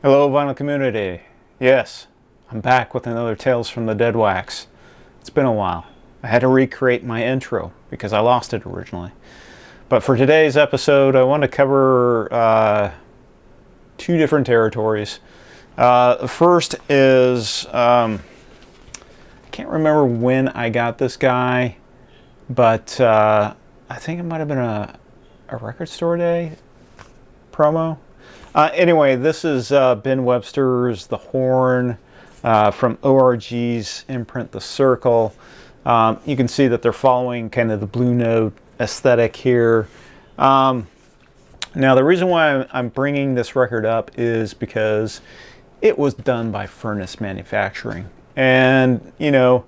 Hello, vinyl community. Yes, I'm back with another Tales from the Deadwax. It's been a while. I had to recreate my intro because I lost it originally. But for today's episode, I want to cover two different territories. The first is, I can't remember when I got this guy, but I think it might have been a record store day promo. Anyway, this is Ben Webster's The Horn from ORG's imprint The Circle. You can see that they're following kind of the Blue Note aesthetic here. Now, the reason why I'm bringing this record up is because it was done by Furnace Manufacturing. And, you know,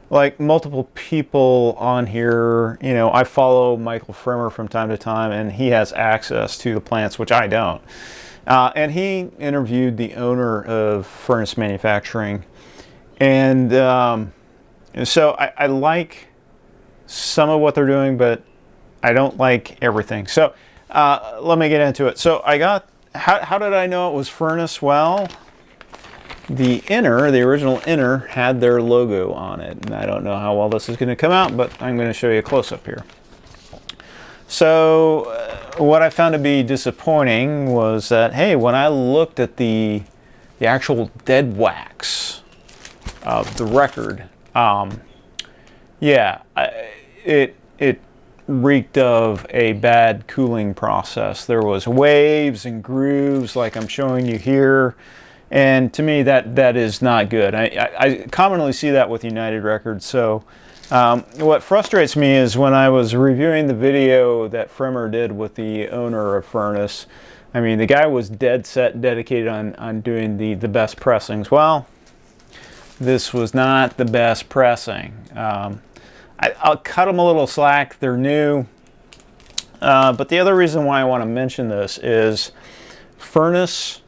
like multiple people on here, you know, I follow Michael Fremer from time to time, and he has access to the plants, which I don't. And he interviewed the owner of Furnace Manufacturing. And so I like some of what they're doing, but I don't like everything. So let me get into it. So I got, how did I know it was Furnace? Well, the original inner had their logo on it. And I don't know how well this is going to come out, but I'm going to show you a close-up here. So what I found to be disappointing was that, hey, when I looked at the actual Deadwax of the record, yeah, it reeked of a bad cooling process. There was waves and grooves like I'm showing you here, and to me that is not good. I commonly see that with United Records. So what frustrates me is when I was reviewing the video that Fremer did with the owner of Furnace, I mean, the guy was dead set dedicated on doing the best pressings. Well, this was not the best pressing. I'll cut them a little slack. They're new. But the other reason why I want to mention this is Furnace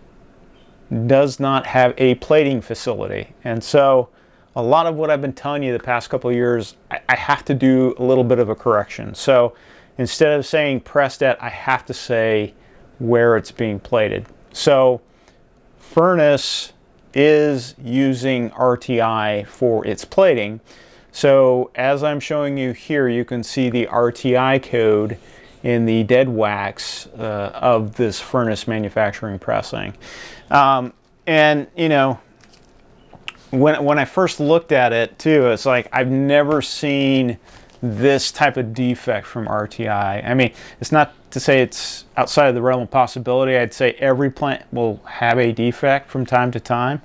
does not have a plating facility. And so a lot of what I've been telling you the past couple of years, I have to do a little bit of a correction. So instead of saying pressed at, I have to say where it's being plated. So Furnace is using RTI for its plating. So as I'm showing you here, you can see the RTI code in the Deadwax of this Furnace Manufacturing pressing. And, you know, when I first looked at it too, it's like I've never seen this type of defect from RTI. I mean, it's not to say it's outside of the realm of possibility. I'd say every plant will have a defect from time to time.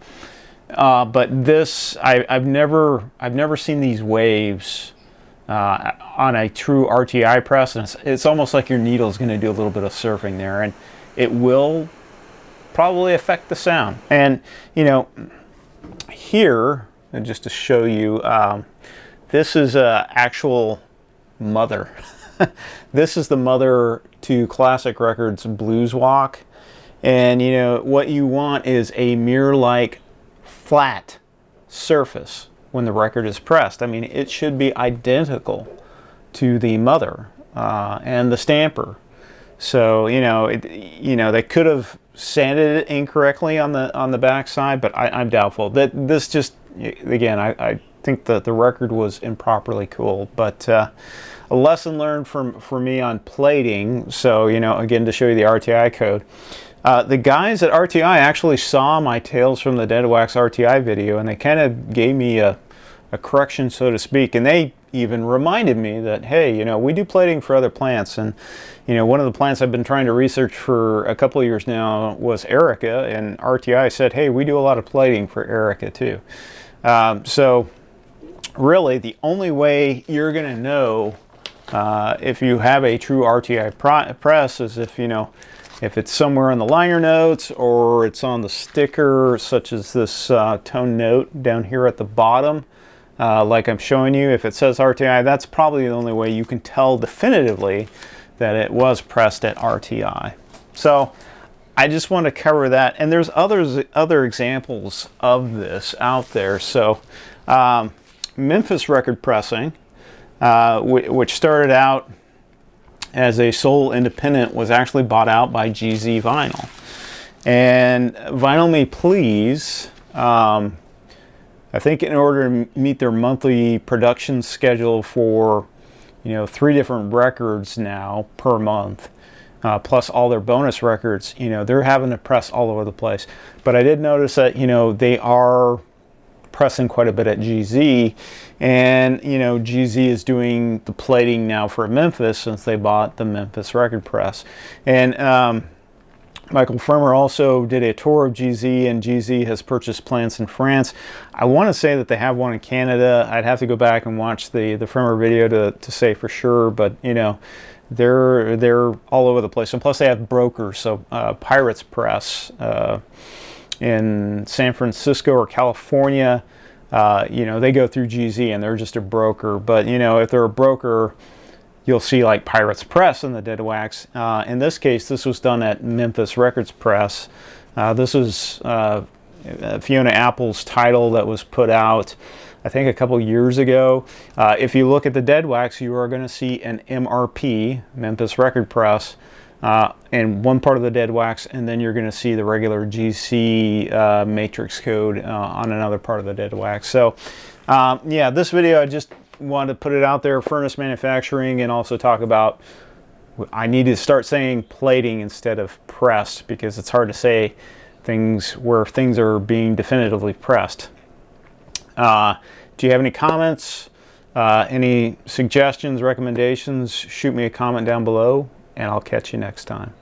But this, I've never seen these waves on a true RTI press, and it's almost like your needle is going to do a little bit of surfing there, and it will probably affect the sound. And you know, here, and just to show you, this is a actual mother. This is the mother to Classic Records Blues Walk, and you know what you want is a mirror-like flat surface when the record is pressed. I mean, it should be identical to the mother and the stamper. So you know, they could have sanded it incorrectly on the back side, but I'm doubtful. That this just, again, I think that the record was improperly cooled. But a lesson learned for me on plating. So you know, again, to show you the RTI code. The guys at RTI actually saw my Tales from the Deadwax RTI video, and they kind of gave me a correction, so to speak. And they even reminded me that, hey, you know, we do plating for other plants. And, you know, one of the plants I've been trying to research for a couple of years now was Erica. And RTI said, hey, we do a lot of plating for Erica too. So really, the only way you're going to know if you have a true RTI press is if, you know, if it's somewhere in the liner notes or it's on the sticker, such as this tone note down here at the bottom, like I'm showing you. If it says RTI, that's probably the only way you can tell definitively that it was pressed at RTI. So I just want to cover that. And there's other examples of this out there. So Memphis record pressing, which started out as a sole independent, was actually bought out by GZ Vinyl. And Vinyl Me Please, I think in order to meet their monthly production schedule for, 3 different records now per month, plus all their bonus records, they're having to press all over the place. But I did notice that, they are pressing quite a bit at GZ, and GZ is doing the plating now for Memphis since they bought the Memphis record press. And Michael Firmer also did a tour of GZ, and GZ has purchased plants in France. I want to say that they have one in Canada. I'd have to go back and watch the Firmer video to say for sure, but they're all over the place. And plus they have brokers, so Pirates Press in San Francisco or California, they go through GZ and they're just a broker. But if they're a broker, you'll see like Pirates Press in the Deadwax. In this case, this was done at Memphis Records Press. This was Fiona Apple's title that was put out, I think, a couple years ago. If you look at the Deadwax, you are going to see an MRP, Memphis Record Press, in one part of the Deadwax, and then you're going to see the regular GC matrix code on another part of the Deadwax. So, yeah, this video, I just wanted to put it out there, furnace manufacturing, and also talk about, I need to start saying plating instead of pressed, because it's hard to say things where things are being definitively pressed. Do you have any comments, any suggestions, recommendations? Shoot me a comment down below, and I'll catch you next time.